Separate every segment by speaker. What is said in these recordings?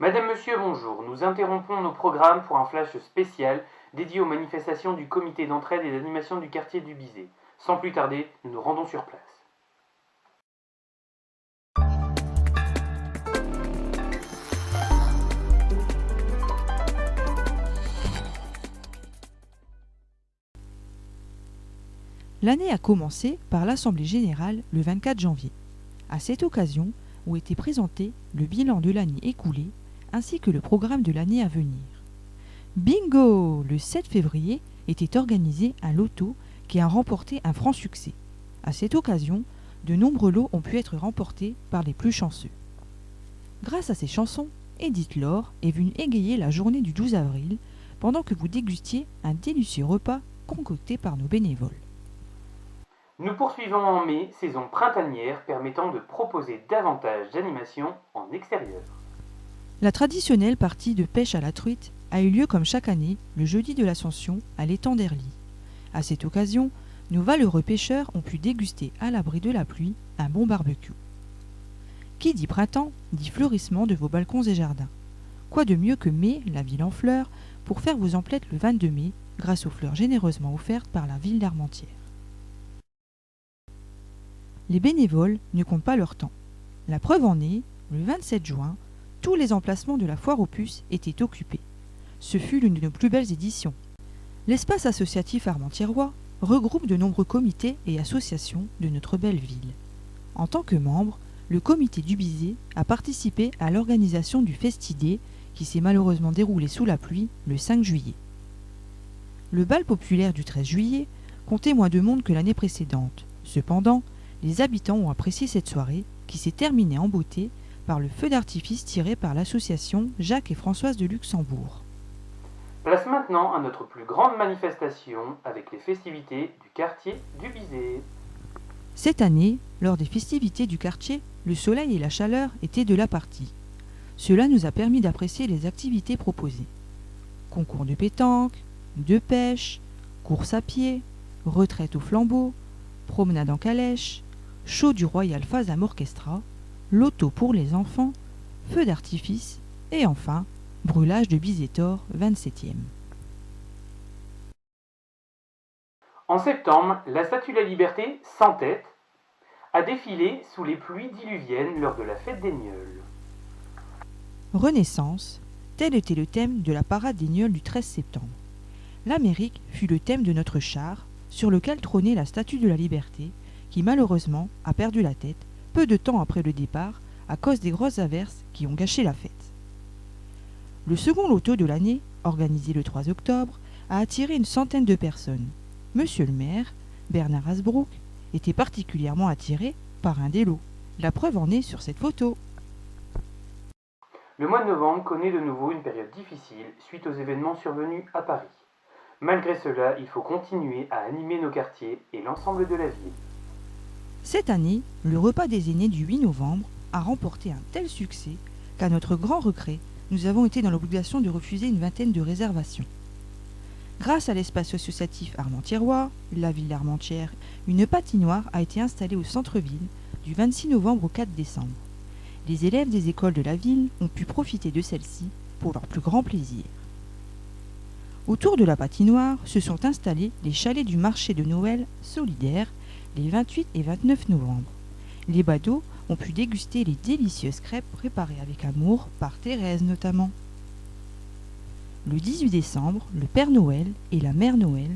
Speaker 1: Madame, Monsieur, bonjour. Nous interrompons nos programmes pour un flash spécial dédié aux manifestations du comité d'entraide et d'animation du quartier du Bizet. Sans plus tarder, nous nous rendons sur place.
Speaker 2: L'année a commencé par l'Assemblée générale le 24 janvier. À cette occasion, ont été présentés le bilan de l'année écoulée ainsi que le programme de l'année à venir. Bingo! Le 7 février était organisé un loto qui a remporté un franc succès. À cette occasion, de nombreux lots ont pu être remportés par les plus chanceux. Grâce à ces chansons, Edith Laure est venue égayer la journée du 12 avril pendant que vous dégustiez un délicieux repas concocté par nos bénévoles.
Speaker 1: Nous poursuivons en mai, saison printanière permettant de proposer davantage d'animations en extérieur.
Speaker 2: La traditionnelle partie de pêche à la truite a eu lieu comme chaque année le jeudi de l'Ascension à l'étang d'Herly. À cette occasion, nos valeureux pêcheurs ont pu déguster à l'abri de la pluie un bon barbecue. Qui dit printemps dit fleurissement de vos balcons et jardins. Quoi de mieux que mai, la ville en fleurs, pour faire vos emplettes le 22 mai grâce aux fleurs généreusement offertes par la ville d'Armentières. Les bénévoles ne comptent pas leur temps. La preuve en est, le 27 juin, tous les emplacements de la foire aux puces étaient occupés. Ce fut l'une de nos plus belles éditions. L'espace associatif armentiérois regroupe de nombreux comités et associations de notre belle ville. En tant que membre, le comité du Bizet a participé à l'organisation du Festidé qui s'est malheureusement déroulé sous la pluie le 5 juillet. Le bal populaire du 13 juillet comptait moins de monde que l'année précédente. Cependant, les habitants ont apprécié cette soirée qui s'est terminée en beauté par le feu d'artifice tiré par l'association Jacques et Françoise de Luxembourg.
Speaker 1: Place maintenant à notre plus grande manifestation avec les festivités du quartier du Bizet.
Speaker 2: Cette année, lors des festivités du quartier, le soleil et la chaleur étaient de la partie. Cela nous a permis d'apprécier les activités proposées. Concours de pétanque, de pêche, course à pied, retraite au flambeau, promenade en calèche, show du Royal Fazam Orchestra, loto pour les enfants, feu d'artifice et enfin, brûlage de Bizet-Thor 27e.
Speaker 1: En septembre, la Statue de la Liberté, sans tête, a défilé sous les pluies diluviennes lors de la fête des Nieulles.
Speaker 2: Renaissance, tel était le thème de la parade des Nieulles du 13 septembre. L'Amérique fut le thème de notre char, sur lequel trônait la Statue de la Liberté, qui malheureusement a perdu la tête peu de temps après le départ à cause des grosses averses qui ont gâché la fête. Le second loto de l'année, organisé le 3 octobre, a attiré une centaine de personnes. Monsieur le maire, Bernard Hasbrook, était particulièrement attiré par un des lots. La preuve en est sur cette photo.
Speaker 1: Le mois de novembre connaît de nouveau une période difficile suite aux événements survenus à Paris. Malgré cela, il faut continuer à animer nos quartiers et l'ensemble de la ville.
Speaker 2: Cette année, le repas des aînés du 8 novembre a remporté un tel succès qu'à notre grand regret, nous avons été dans l'obligation de refuser une vingtaine de réservations. Grâce à l'espace associatif armentiérois, la ville d'Armentières, une patinoire a été installée au centre-ville du 26 novembre au 4 décembre. Les élèves des écoles de la ville ont pu profiter de celle-ci pour leur plus grand plaisir. Autour de la patinoire se sont installés les chalets du marché de Noël solidaire les 28 et 29 novembre. Les badauds ont pu déguster les délicieuses crêpes préparées avec amour par Thérèse notamment. Le 18 décembre, le Père Noël et la Mère Noël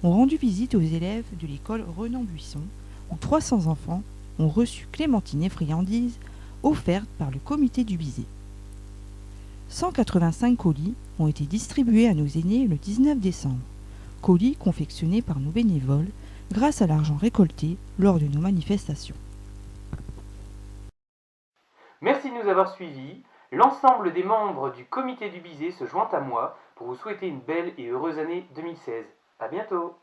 Speaker 2: ont rendu visite aux élèves de l'école Renan-Buisson où 300 enfants ont reçu clémentines et friandises offertes par le comité du Bizet. 185 colis ont été distribués à nos aînés le 19 décembre, colis confectionnés par nos bénévoles grâce à l'argent récolté lors de nos manifestations.
Speaker 1: Merci de nous avoir suivis. L'ensemble des membres du comité du Bizet se joint à moi pour vous souhaiter une belle et heureuse année 2016. À bientôt!